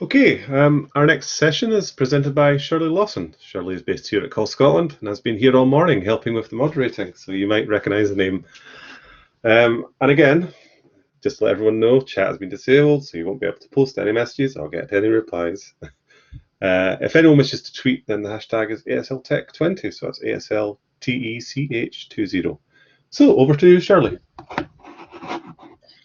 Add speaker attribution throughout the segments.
Speaker 1: Okay, our next session is presented by Shirley Lawson. Shirley is based here at Call Scotland and has been here all morning helping with the moderating, so you might recognise the name. And again, just to let everyone know, chat has been disabled, so you won't be able to post any messages or get any replies. If anyone wishes to tweet, then the hashtag is ASLTech20, so that's ASLTECH20. So over to you, Shirley.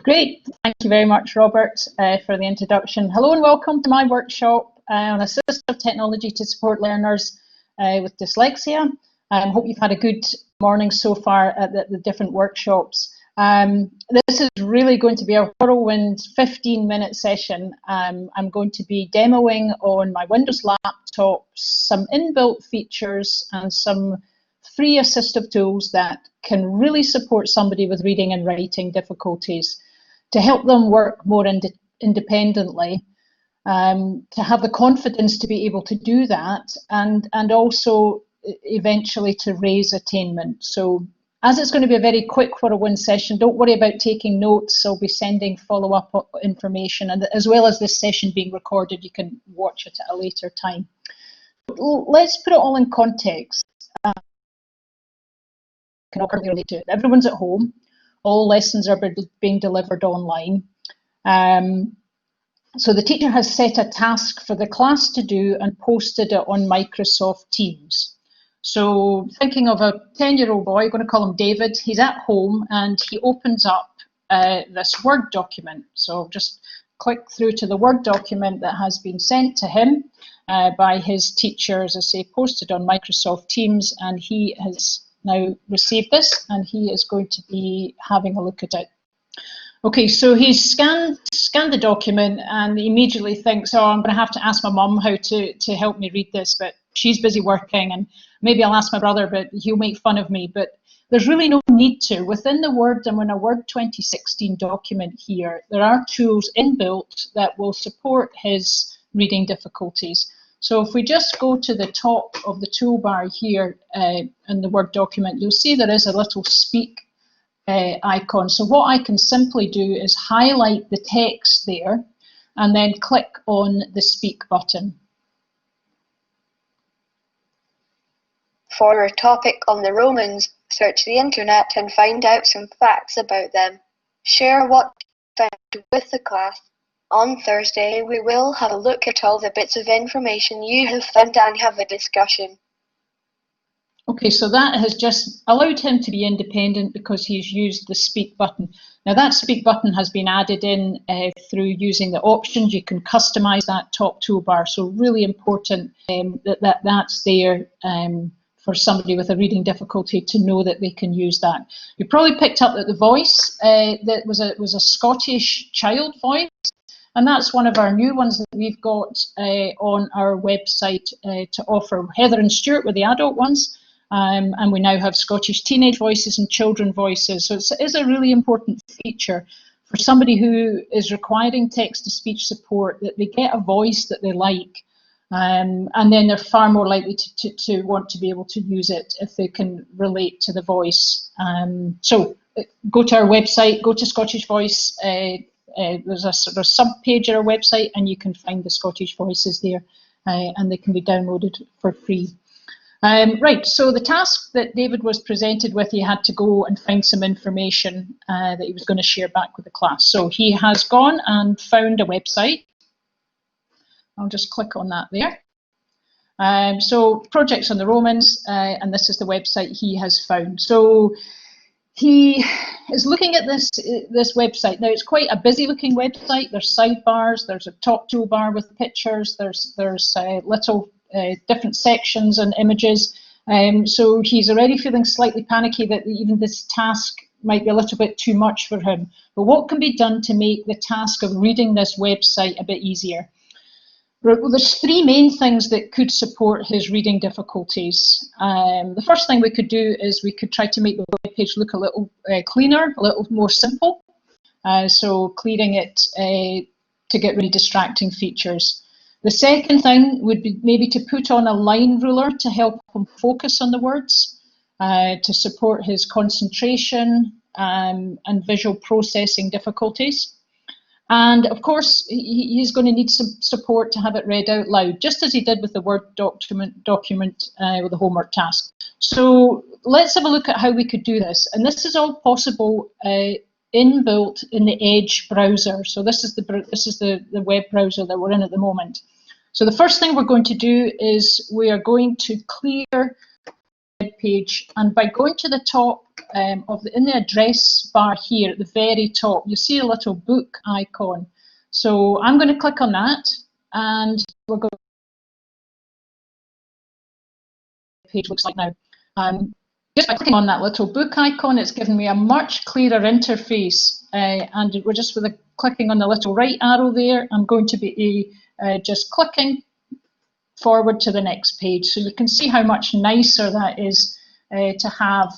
Speaker 2: Great, thank you very much, Robert, for the introduction. Hello and welcome to my workshop on assistive technology to support learners with dyslexia. I hope you've had a good morning so far at the different workshops. This is really going to be a whirlwind 15-minute session. I'm going to be demoing on my Windows laptop some inbuilt features and some free assistive tools that can really support somebody with reading and writing difficulties, to help them work more independently, to have the confidence to be able to do that, and also eventually to raise attainment. So as it's going to be a very quick whirlwind session, don't worry about taking notes. I'll be sending follow-up information, and as well as this session being recorded, you can watch it at a later time. Let's put it all in context. Everyone's at home. All lessons are being delivered online. So the teacher has set a task for the class to do and posted it on Microsoft Teams. So thinking of a 10-year-old boy, I'm going to call him David, he's at home and he opens up this Word document. So just click through to the Word document that has been sent to him by his teacher, as I say, posted on Microsoft Teams, and he has now received this and he is going to be having a look at it. Okay, so he's scanned the document and immediately thinks, oh, I'm going to have to ask my mum how to help me read this, but she's busy working, and maybe I'll ask my brother, but he'll make fun of me. But there's really no need to. Within the Word, I'm in a Word 2016 document here, there are tools inbuilt that will support his reading difficulties. So if we just go to the top of the toolbar here in the Word document, you'll see there is a little speak icon. So what I can simply do is highlight the text there and then click on the speak button.
Speaker 3: For a topic on the Romans, search the internet and find out some facts about them. Share what you found with the class. On Thursday, we will have a look at all the bits of information you have found and have a discussion.
Speaker 2: Okay, so that has just allowed him to be independent because he's used the speak button. Now that speak button has been added in through using the options. You can customize that top toolbar, so really important that's there for somebody with a reading difficulty to know that they can use that. You probably picked up that the voice that was a Scottish child voice. And that's one of our new ones that we've got on our website to offer. Heather and Stuart were the adult ones, and we now have Scottish teenage voices and children voices. So it is a really important feature for somebody who is requiring text-to-speech support, that they get a voice that they like, and then they're far more likely to want to be able to use it if they can relate to the voice. So go to our website, go to Scottish Voice. There's a sort of sub-page at our website and you can find the Scottish voices there and they can be downloaded for free. Right, so the task that David was presented with, he had to go and find some information that he was going to share back with the class. So he has gone and found a website. I'll just click on that there. So projects on the Romans, and this is the website he has found. So he is looking at this website. Now it's quite a busy looking website. There's sidebars, there's a top toolbar with pictures, there's little different sections and images. So he's already feeling slightly panicky that even this task might be a little bit too much for him. But what can be done to make the task of reading this website a bit easier? Well, there's three main things that could support his reading difficulties. The first thing we could do is we could try to make the web page look a little cleaner, a little more simple. So clearing it to get rid of distracting features. The second thing would be maybe to put on a line ruler to help him focus on the words, to support his concentration and visual processing difficulties. And of course, he's going to need some support to have it read out loud, just as he did with the Word document with the homework task. So let's have a look at how we could do this. And this is all possible inbuilt in the Edge browser. So this is the web browser that we're in at the moment. So the first thing we're going to do is we are going to clear the web page, and by going to the top in the address bar here at the very top, you see a little book icon. So I'm going to click on that, and we're going to the page looks like now. Just by clicking on that little book icon, it's given me a much clearer interface, and we're just clicking on the little right arrow there. I'm going to be just clicking forward to the next page, so you can see how much nicer that is to have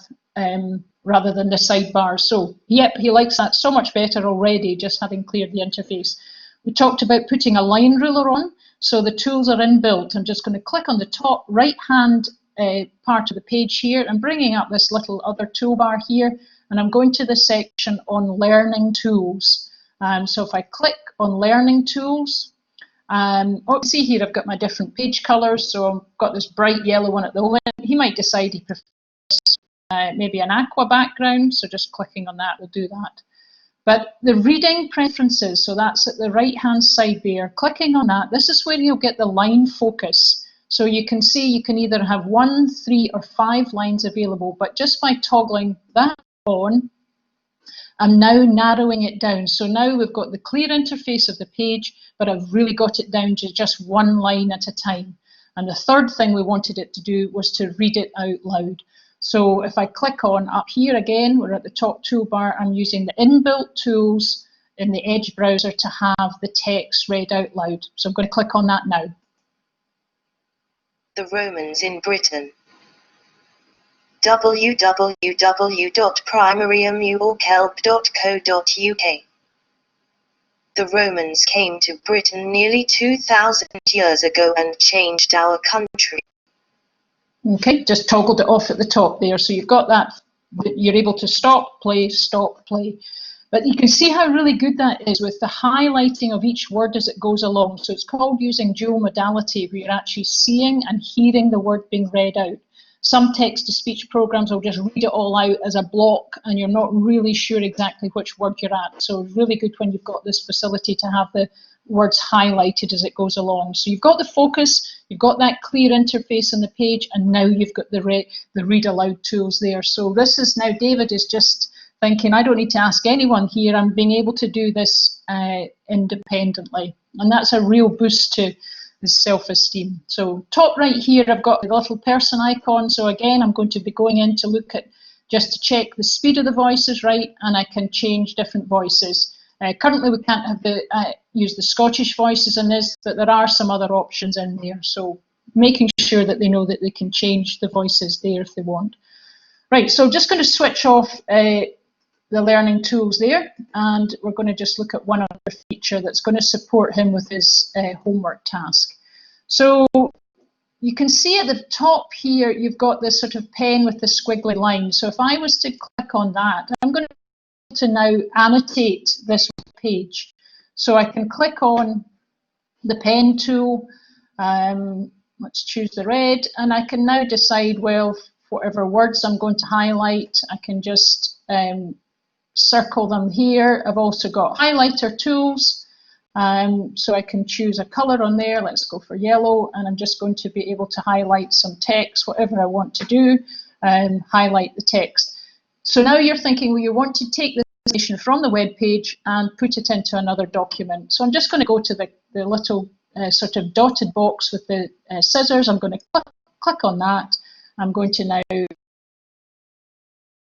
Speaker 2: rather than the sidebar. So yep, he likes that so much better already, just having cleared the interface. We talked about putting a line ruler on, so the tools are inbuilt. I'm just going to click on the top right hand part of the page here and bringing up this little other toolbar here, and I'm going to the section on learning tools. So if I click on learning tools, see here I've got my different page colors. So I've got this bright yellow one at the moment. He might decide he prefers maybe an aqua background, so just clicking on that will do that. But the reading preferences, so that's at the right hand side there, clicking on that, this is where you'll get the line focus. So you can see you can either have 1, 3 or 5 lines available, but just by toggling that on, I'm now narrowing it down. So now we've got the clear interface of the page, but I've really got it down to just 1 line at a time. And the third thing we wanted it to do was to read it out loud. So if I click on up here again, we're at the top toolbar, I'm using the inbuilt tools in the Edge browser to have the text read out loud. So I'm going to click on that now.
Speaker 4: The Romans in Britain. www.primaryamulkelp.co.uk. The Romans came to Britain nearly 2,000 years ago and changed our country.
Speaker 2: Okay, just toggled it off at the top there. So you've got that, you're able to stop, play, stop, play. But you can see how really good that is with the highlighting of each word as it goes along. So it's called using dual modality, where you're actually seeing and hearing the word being read out. Some text-to-speech programs will just read it all out as a block, and you're not really sure exactly which word you're at. So it's really good when you've got this facility to have the words highlighted as it goes along. So you've got the focus, you've got that clear interface on the page, and now you've got the read aloud tools there. So this is now, David is just thinking, I don't need to ask anyone here, I'm being able to do this independently. And that's a real boost to his self-esteem. So top right here, I've got the little person icon. So again, I'm going to be going in to look at, just to check the speed of the voices right, and I can change different voices. Currently, we can't have use the Scottish voices in this, but there are some other options in there. So making sure that they know that they can change the voices there if they want. Right, so just going to switch off the learning tools there, and we're going to just look at one other feature that's going to support him with his homework task. So you can see at the top here, you've got this sort of pen with the squiggly line. So if I was to click on that, I'm going to now annotate this page. So I can click on the pen tool, let's choose the red, and I can now decide, well, whatever words I'm going to highlight, I can just circle them here. I've also got highlighter tools, so I can choose a color on there. Let's go for yellow, and I'm just going to be able to highlight some text, whatever I want to do, highlight the text. So now you're thinking, well, you want to take this information from the web page and put it into another document. So I'm just going to go to the little sort of dotted box with the scissors. I'm going to click on that. I'm going to now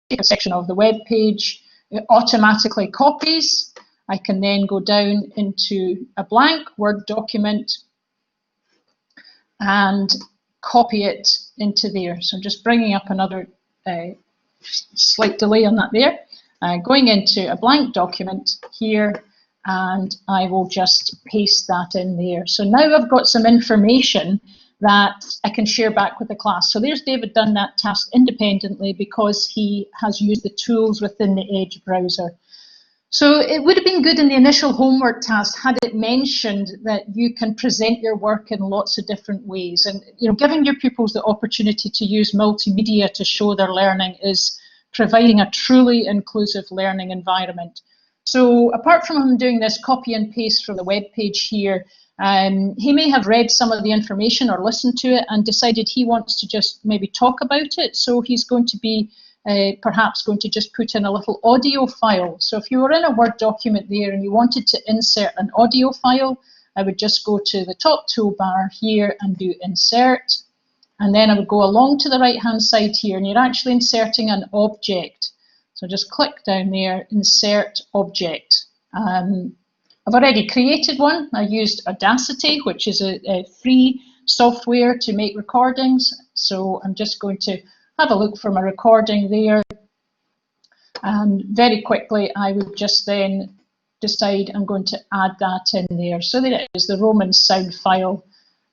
Speaker 2: take a section of the web page. It automatically copies. I can then go down into a blank Word document and copy it into there. So I'm just bringing up another slight delay on that there. Going into a blank document here, and I will just paste that in there. So now I've got some information that I can share back with the class. So there's David done that task independently because he has used the tools within the Edge browser. So it would have been good in the initial homework task had it mentioned that you can present your work in lots of different ways, and giving your pupils the opportunity to use multimedia to show their learning is providing a truly inclusive learning environment. So apart from him doing this copy and paste from the web page here, he may have read some of the information or listened to it and decided he wants to just maybe talk about it. So he's going to be perhaps going to just put in a little audio file. So if you were in a Word document there and you wanted to insert an audio file, I would just go to the top toolbar here and do insert. And then I would go along to the right-hand side here, and you're actually inserting an object. So just click down there, insert object. I've already created one. I used Audacity, which is a free software to make recordings. So I'm just going to have a look for my recording there. And very quickly, I would just then decide I'm going to add that in there. So there it is, the Roman sound file.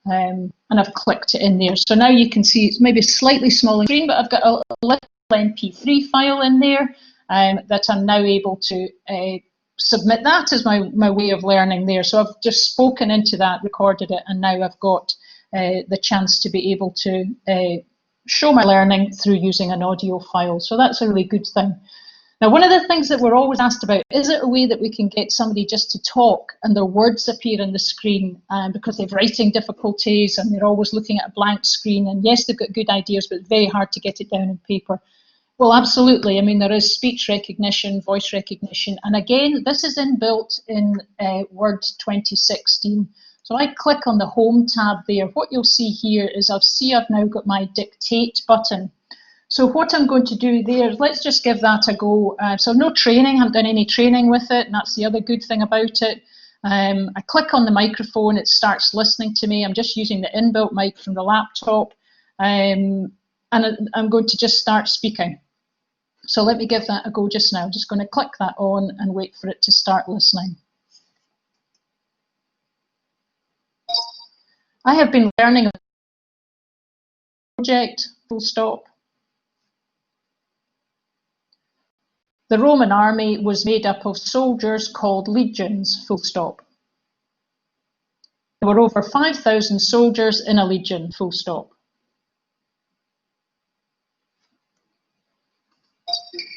Speaker 2: And I've clicked it in there. So now you can see it's maybe slightly smaller screen, but I've got a little MP3 file in there that I'm now able to submit that as my way of learning there. So I've just spoken into that, recorded it, and now I've got the chance to be able to show my learning through using an audio file. So that's a really good thing. Now, one of the things that we're always asked about, is it a way that we can get somebody just to talk and their words appear on the screen because they've writing difficulties and they're always looking at a blank screen, and yes, they've got good ideas, but it's very hard to get it down on paper. Well, absolutely. I mean, there is speech recognition, voice recognition, and again, this is inbuilt in Word 2016. So I click on the Home tab there. What you'll see here is I've now got my Dictate button. So what I'm going to do there, let's just give that a go. So no training, I haven't done any training with it, and that's the other good thing about it. I click on the microphone, it starts listening to me. I'm just using the inbuilt mic from the laptop, and I'm going to just start speaking. So let me give that a go just now. I'm just going to click that on and wait for it to start listening. I have been learning a project, full stop. The Roman army was made up of soldiers called legions, full stop. There were over 5,000 soldiers in a legion, full stop.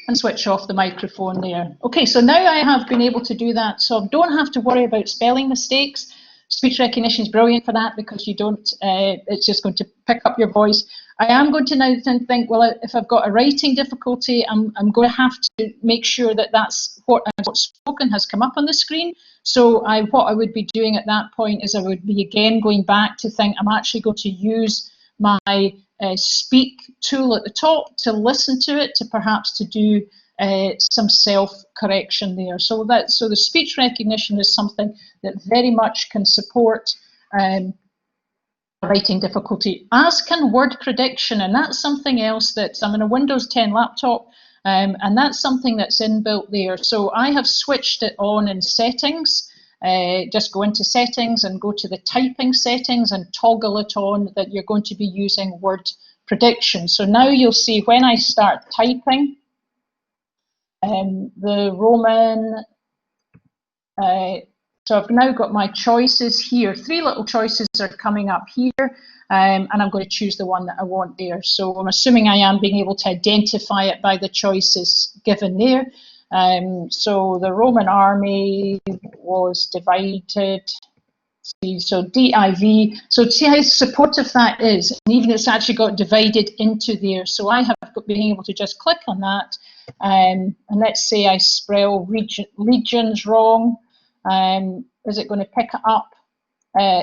Speaker 2: And switch off the microphone there. Okay, so now I have been able to do that, so I don't have to worry about spelling mistakes. Speech recognition is brilliant for that because you don't, it's just going to pick up your voice. I am going to now think, well, if I've got a writing difficulty, I'm going to have to make sure that that's what's spoken has come up on the screen. So what I would be doing at that point is I would be again going back to think I'm actually going to use my speak tool at the top to listen to it, to perhaps to do some self-correction there. So the speech recognition is something that very much can support writing difficulty, as can word prediction, and that's something else that I'm in a Windows 10 laptop, and that's something that's inbuilt there. So I have switched it on in settings. Just go into settings and go to the typing settings and toggle it on that you're going to be using word prediction. So now you'll see when I start typing, the Roman, so I've now got my choices here. 3 little choices are coming up here, and I'm going to choose the one that I want there. So I'm assuming I am being able to identify it by the choices given there. So the Roman army was divided. So DIV, so see how supportive that is, and even it's actually got divided into there. So I have been able to just click on that, and let's say I spell legions wrong. Is it going to pick it up?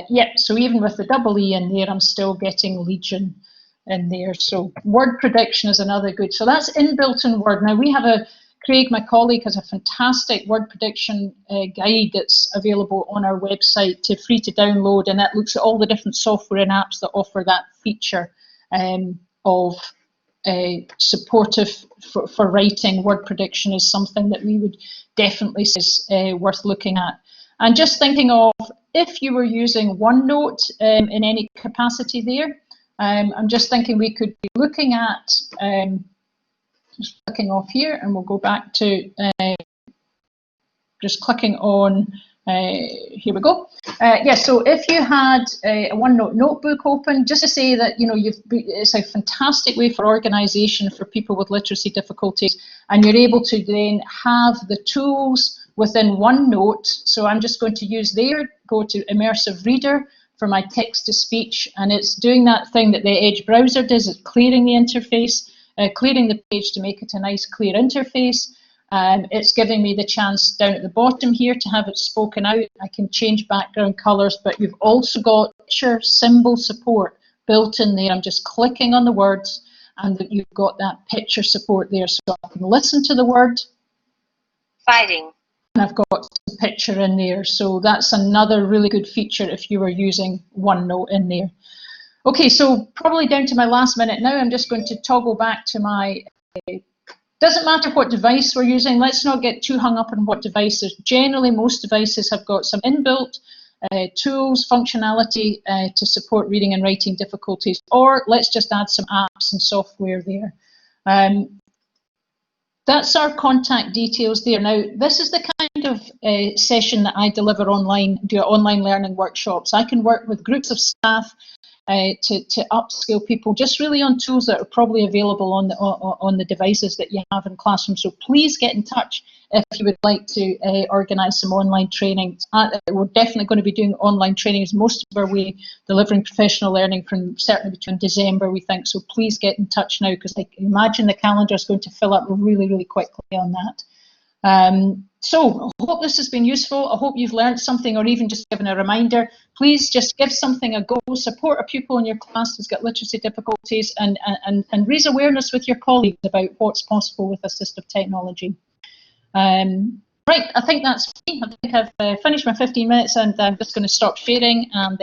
Speaker 2: Yep, so even with the double E in there, I'm still getting legion in there. So word prediction is another good. So that's inbuilt in Word. Now we have Craig, my colleague, has a fantastic word prediction guide that's available on our website, free to download, and that looks at all the different software and apps that offer that feature of supportive for writing. Word prediction is something that we would definitely say is worth looking at. And just thinking of if you were using OneNote in any capacity there, I'm just thinking we could be looking at just clicking off here, and we'll go back to just clicking on, here we go. Yeah, so if you had a OneNote notebook open, just to say that, you know, it's a fantastic way for organisation for people with literacy difficulties, and you're able to then have the tools within OneNote. So I'm just going to use there, go to Immersive Reader for my text-to-speech, and it's doing that thing that the Edge browser does, it's clearing the interface, clearing the page to make it a nice clear interface. It's giving me the chance down at the bottom here to have it spoken out. I can change background colours, but you've also got picture symbol support built in there. I'm just clicking on the words, and you've got that picture support there, so I can listen to the word.
Speaker 4: Fighting.
Speaker 2: And I've got the picture in there, so that's another really good feature if you were using OneNote in there. Okay, so probably down to my last minute now. I'm just going to toggle back to my, doesn't matter what device we're using, let's not get too hung up on what devices. Generally, most devices have got some inbuilt tools, functionality to support reading and writing difficulties, or let's just add some apps and software there. That's our contact details there. Now, this is the kind of session that I deliver online, do online learning workshops. I can work with groups of staff to upskill people just really on tools that are probably available on the devices that you have in classrooms. So please get in touch if you would like to organise some online training. We're definitely going to be doing online trainings most of our way, delivering professional learning from certainly between December, we think. So please get in touch now, because I imagine the calendar is going to fill up really, really quickly on that. So I hope this has been useful. I hope you've learned something, or even just given a reminder. Please just give something a go, support a pupil in your class who's got literacy difficulties, and raise awareness with your colleagues about what's possible with assistive technology. Right, I think that's me. I think I've finished my 15 minutes, and I'm just going to stop sharing and